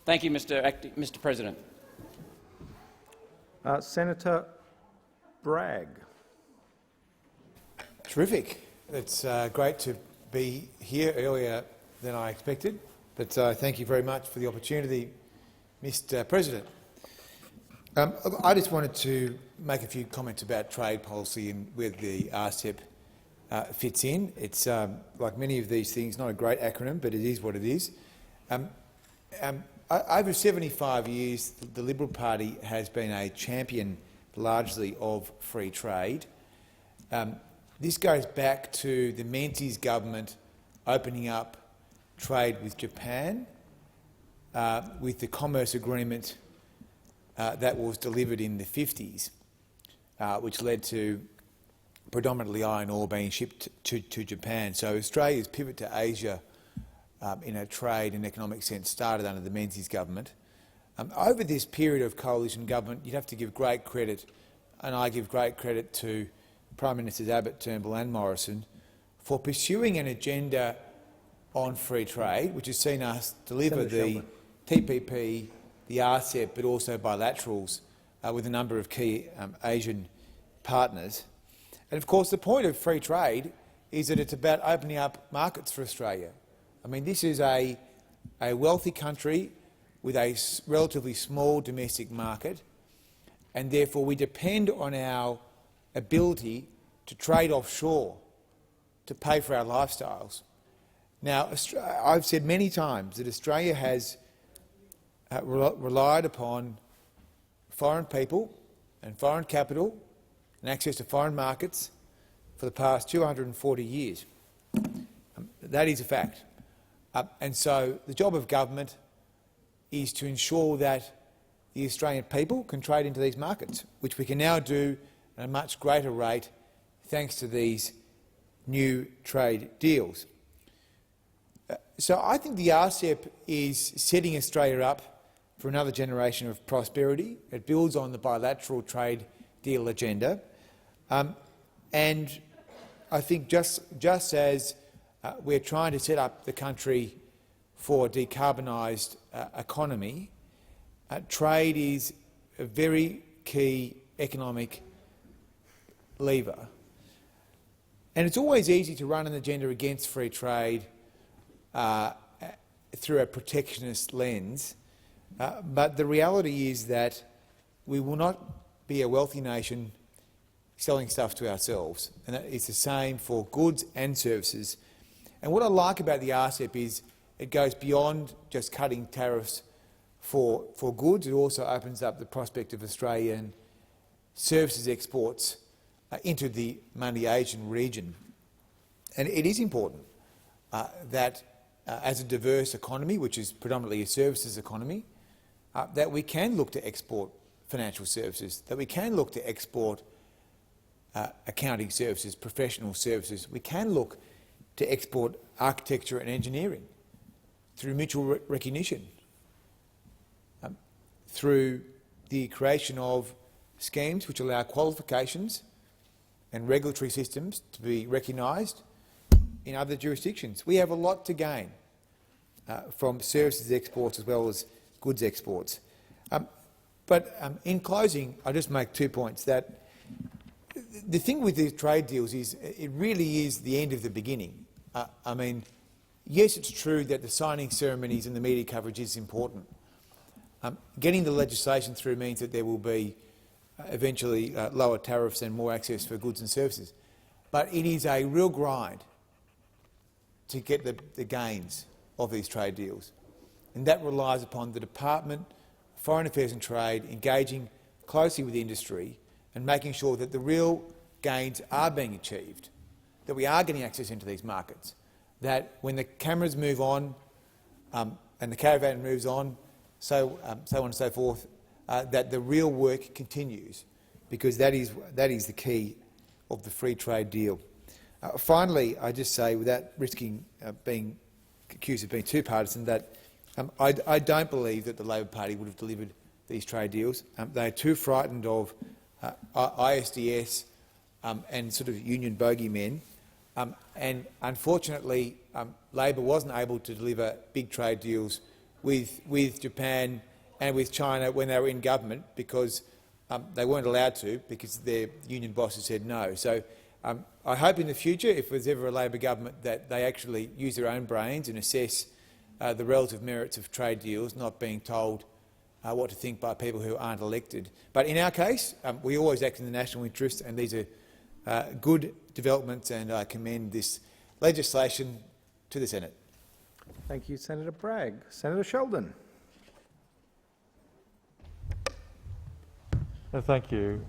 Thank you, Mr. President. Senator Bragg. Terrific. It's great to be here earlier than I expected, but thank you very much for the opportunity, Mr. President. I just wanted to make a few comments about trade policy and where the RCEP fits in. It's, like many of these things, not a great acronym, but it is what it is. Over 75 years, the Liberal Party has been a champion largely of free trade. This goes back to the Menzies government opening up trade with Japan, with the commerce agreement that was delivered in the 50s, which led to predominantly iron ore being shipped to Japan. So Australia's pivot to Asia in a trade and economic sense started under the Menzies government. Over this period of coalition government, you'd have to give great credit, and I give great credit to Prime Ministers Abbott, Turnbull and Morrison, for pursuing an agenda on free trade, which has seen us deliver the TPP, the RCEP, but also bilaterals with a number of key Asian partners. And of course, the point of free trade is that it's about opening up markets for Australia. I mean, this is a wealthy country with a relatively small domestic market, and therefore we depend on our ability to trade offshore to pay for our lifestyles. Now, I've said many times that Australia has relied upon foreign people and foreign capital and access to foreign markets for the past 240 years. That is a fact. And so the job of government is to ensure that the Australian people can trade into these markets, which we can now do at a much greater rate thanks to these new trade deals. So I think the RCEP is setting Australia up for another generation of prosperity. It builds on the bilateral trade deal agenda. And I think just as we're trying to set up the country for a decarbonised economy, trade is a very key economic lever. And it's always easy to run an agenda against free trade through a protectionist lens, but the reality is that we will not be a wealthy nation selling stuff to ourselves, and that is the same for goods and services. And what I like about the RCEP is it goes beyond just cutting tariffs for goods. It also opens up the prospect of Australian services exports into the mainly Asian region. And it is important that as a diverse economy, which is predominantly a services economy, that we can look to export financial services, that we can look to export accounting services, professional services. We can look to export architecture and engineering through mutual recognition, through the creation of schemes which allow qualifications and regulatory systems to be recognised in other jurisdictions. We have a lot to gain from services exports as well as goods exports. But in closing, I'll just make 2 points. That the thing with these trade deals is it really is the end of the beginning. I mean, yes, it's true that the signing ceremonies and the media coverage is important. Getting the legislation through means that there will be eventually lower tariffs and more access for goods and services. But it is a real grind to get the gains of these trade deals. And that relies upon the Department of Foreign Affairs and Trade engaging closely with industry and making sure that the real gains are being achieved, that we are getting access into these markets, that when the cameras move on and the caravan moves on, so on and so forth, that the real work continues, because that is the key of the free trade deal. Finally, I just say, without risking being accused of being too partisan, that I don't believe that the Labor Party would have delivered these trade deals. They are too frightened of ISDS and sort of union bogeymen. And unfortunately, Labor wasn't able to deliver big trade deals with Japan and with China when they were in government, because they weren't allowed to, because their union bosses said no. So I hope in the future, if there's ever a Labor government, that they actually use their own brains and assess the relative merits of trade deals, not being told what to think by people who aren't elected. But in our case, we always act in the national interest, and these are good developments, and I commend this legislation to the Senate. Thank you, Senator Bragg. Senator Sheldon. Thank you.